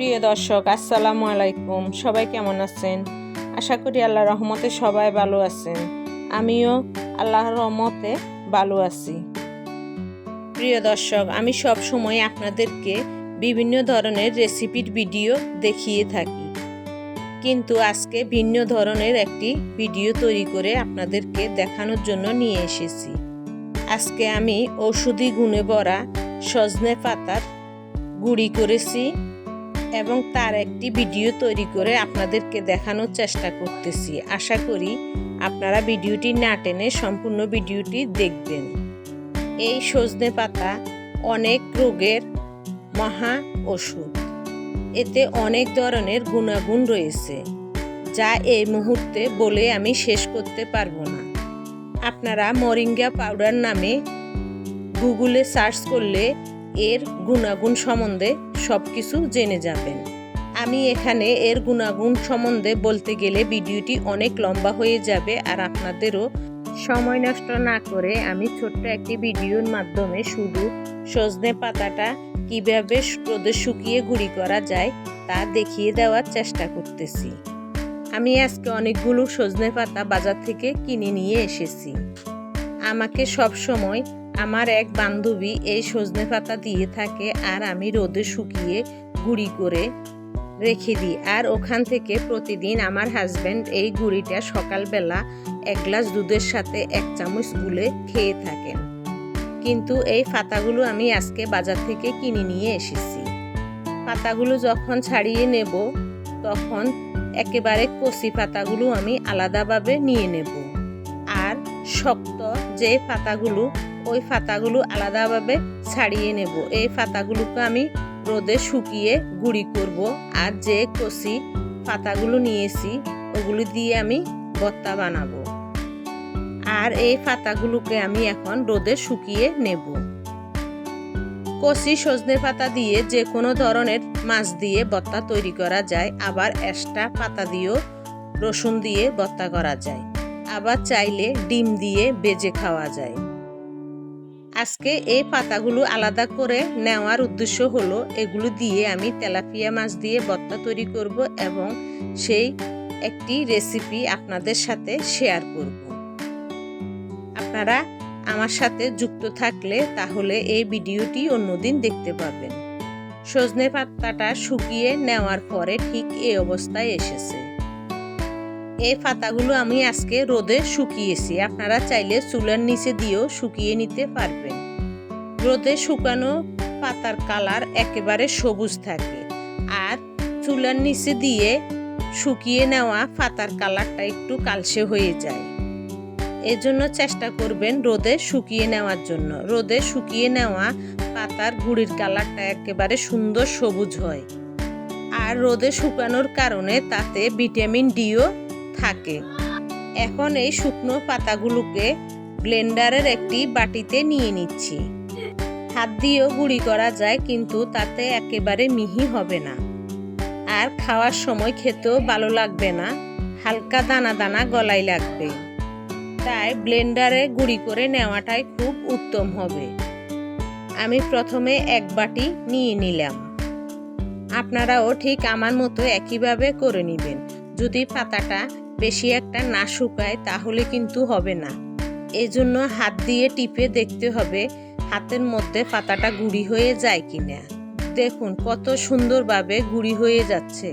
প্রিয় দর্শক, আসসালামু আলাইকুম। সবাই কেমন আছেন? আশা করি আল্লাহর রহমতে সবাই ভালো আছেন। আমিও আল্লাহর রহমতে ভালো আছি। প্রিয় দর্শক, আমি সব সময় আপনাদেরকে বিভিন্ন ধরনের রেসিপির ভিডিও দেখিয়ে থাকি, কিন্তু আজকে ভিন্ন ধরনের একটি ভিডিও তৈরি করে আপনাদেরকে দেখানোর জন্য নিয়ে এসেছি। আজকে আমি ঔষধি গুণে ভরা সজনে পাতার গুঁড়ি করেছি এবং তার একটি ভিডিও তৈরি করে আপনাদেরকে দেখানোর চেষ্টা করতেছি। আশা করি আপনারা ভিডিওটি না টেনে সম্পূর্ণ ভিডিওটি দেখবেন। এই সজনে পাতা অনেক রোগের মহা ওষুধ। এতে অনেক ধরনের গুণাগুণ রয়েছে, যা এই মুহূর্তে বলে আমি শেষ করতে পারবো না। আপনারা মরিঙ্গা পাউডার নামে গুগলে সার্চ করলে এর গুণাগুণ সম্বন্ধে সব কিছু জেনে যাবেন। আমি এখানে এর গুণাগুণ সম্বন্ধে বলতে গেলে ভিডিওটি অনেক লম্বা হয়ে যাবে, আর আপনাদেরও সময় নষ্ট না করে আমি ছোট্ট একটি ভিডিওর মাধ্যমে শুধু সজনে পাতাটা কীভাবে রোদে শুকিয়ে গুঁড়ি করা যায় তা দেখিয়ে দেওয়ার চেষ্টা করতেছি। আমি আজকে অনেকগুলো সজনে পাতা বাজার থেকে কিনে নিয়ে এসেছি। আমাকে সব সময় আমার এক বান্ধবী এই সজনে পাতা দিয়ে থাকে, আর আমি রোদে শুকিয়ে গুঁড়ি করে রেখে দিই। আর ওখান থেকে প্রতিদিন আমার হাজব্যান্ড এই গুঁড়িটা সকালবেলা এক গ্লাস দুধের সাথে 1 চামচ গুলে খেয়ে থাকেন। কিন্তু এই পাতাগুলো আমি আজকে বাজার থেকে কিনে নিয়ে এসেছি। পাতাগুলো যখন ছাড়িয়ে নেব তখন একেবারে কচি পাতাগুলো আমি আলাদাভাবে নিয়ে নেব, আর শক্ত যে পাতাগুলো ওই পাতাগুলো আলাদাভাবে ছাড়িয়ে নেব। এই পাতাগুলোকে আমি রোদে শুকিয়ে গুঁড়ি করব, আর যে কচি পাতাগুলো নিয়েছি ওগুলো দিয়ে আমি ভর্তা বানাবো। আর এই পাতাগুলোকে আমি এখন রোদে শুকিয়ে নেব। কচি সজনে পাতা দিয়ে যে কোনো ধরনের মাছ দিয়ে ভর্তা তৈরি করা যায়, আবার এক্সট্রা পাতা দিয়েও রসুন দিয়ে ভর্তা করা যায়, আবার চাইলে ডিম দিয়ে ভেজে খাওয়া যায়। আজকে এই পাতাগুলো আলাদা করে নেওয়ার উদ্দেশ্য হলো এগুলো দিয়ে আমি তেলাপিয়া মাছ দিয়ে ভর্তা তৈরি করব এবং সেই একটি রেসিপি আপনাদের সাথে শেয়ার করব। আপনারা আমার সাথে যুক্ত থাকলে তাহলে এই ভিডিওটি অন্যদিন দেখতে পাবেন। সজনে পাতাটা শুকিয়ে নেওয়ার পরে ঠিক এই অবস্থায় এসেছে। এই পাতাগুলো আমি আজকে রোদে শুকিয়েছি। আপনারা চাইলে চুলার নিচে দিয়েও শুকিয়ে নিতে পারবেন। রোদে শুকানো পাতার কালার একেবারে সবুজ থাকে, আর চুলার নিচে দিয়ে শুকিয়ে নেওয়া পাতার কালারটা একটু কালচে হয়ে যায়। এজন্য চেষ্টা করবেন রোদে শুকিয়ে নেওয়ার জন্য। রোদে শুকিয়ে নেওয়া পাতার গুঁড়ির কালারটা একেবারে সুন্দর সবুজ হয়, আর রোদে শুকানোর কারণে তাতে ভিটামিন ডিও থাকে। এখন এই শুকনো পাতাগুলোকে ব্লেন্ডারের একটি বাটিতে নিয়ে নিচ্ছি। হাত দিয়েও গুঁড়ি করা যায়, কিন্তু তাতে একেবারে মিহি হবে না, আর খাওয়ার সময় খেতেও ভালো লাগবে না, হালকা দানা দানা গলায় লাগবে। তাই ব্লেন্ডারে গুঁড়ি করে নেওয়াটাই খুব উত্তম হবে। আমি প্রথমে 1 বাটি নিয়ে নিলাম। আপনারাও ঠিক আমার মতো একইভাবে করে নেবেন। যদি পাতাটা বেশি একটা না শুকায় তাহলে কিন্তু হবে না। এজন্য হাত দিয়ে টিপে দেখতে হবে হাতের মধ্যে পাতাটা গুঁড়ি হয়ে যায় কিনা। দেখুন কত সুন্দরভাবে গুঁড়ি হয়ে যাচ্ছে।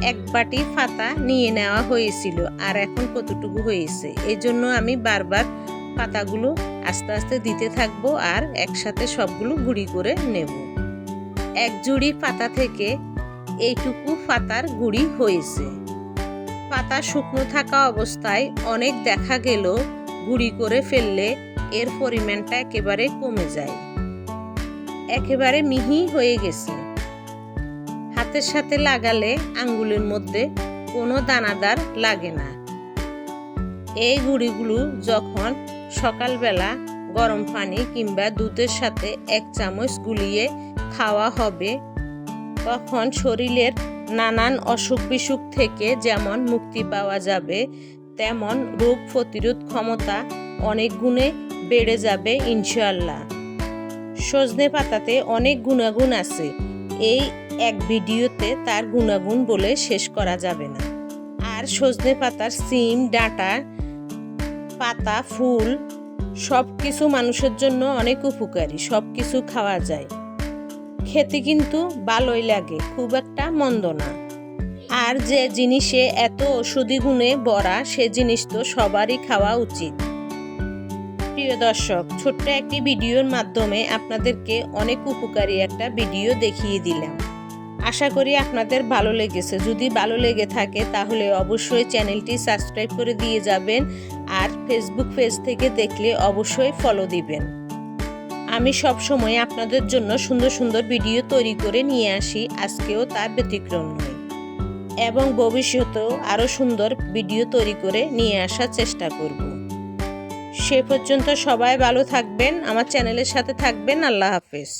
1 বাটি পাতা নিয়ে নেওয়া হয়েছিল, আর এখন কতটুকু হয়েছে। এজন্য আমি বারবার পাতাগুলো আস্তে আস্তে দিতে থাকবো, আর একসাথে সবগুলো গুঁড়ি করে নেব। 1 জুড়ি পাতা থেকে এইটুকু পাতার গুঁড়ি হয়েছে। পাতা শুকনো থাকা অবস্থায় অনেক দেখা গেল গুঁড়ি করে ফেললে এর পরিমাণটা একেবারে কমে যায়, একেবারে মিহি হয়ে গেছে। হাতের সাথে লাগালে আঙ্গুলের মধ্যে কোনো দানাদার লাগে না। এই গুঁড়িগুলো যখন সকালবেলা গরম পানি কিংবা দুধের সাথে 1 চামচ গুলিয়ে খাওয়া হবে, তখন শরীরের নানান অসুখ বিসুখ থেকে যেমন মুক্তি পাওয়া যাবে, তেমন রোগ প্রতিরোধ ক্ষমতা অনেক গুণে বেড়ে যাবে ইনশাআল্লাহ। সজনে পাতাতে অনেক গুণাগুণ আছে। এই এক ভিডিওতে তার গুণাগুণ বলে শেষ করা যাবে না। আর সজনে পাতার সিম, ডাঁটা, পাতা, ফুল সব কিছু মানুষের জন্য অনেক উপকারী, সব কিছু খাওয়া যায়, খেতে কিন্তু ভালোই লাগে, খুব একটা মন্দ না। আর যে জিনিসে এত ঔষধি গুণে ভরা সে জিনিস তো সবারই খাওয়া উচিত। প্রিয় দর্শক, ছোট্ট একটি ভিডিওর মাধ্যমে আপনাদেরকে অনেক উপকারী একটা ভিডিও দেখিয়ে দিলাম। আশা করি আপনাদের ভালো লেগেছে। যদি ভালো লেগে থাকে তাহলে অবশ্যই চ্যানেলটি সাবস্ক্রাইব করে দিয়ে যাবেন, আর ফেসবুক পেজ থেকে দেখলে অবশ্যই ফলো দিবেন। আমি সব সময় আপনাদের জন্য সুন্দর সুন্দর ভিডিও তৈরি করে নিয়ে আসি, আজকেও তার ব্যতিক্রম নয়, এবং ভবিষ্যতেও আরও সুন্দর ভিডিও তৈরি করে নিয়ে আসার চেষ্টা করব। সে পর্যন্ত সবাই ভালো থাকবেন, আমার চ্যানেলের সাথে থাকবেন। আল্লাহ হাফেজ।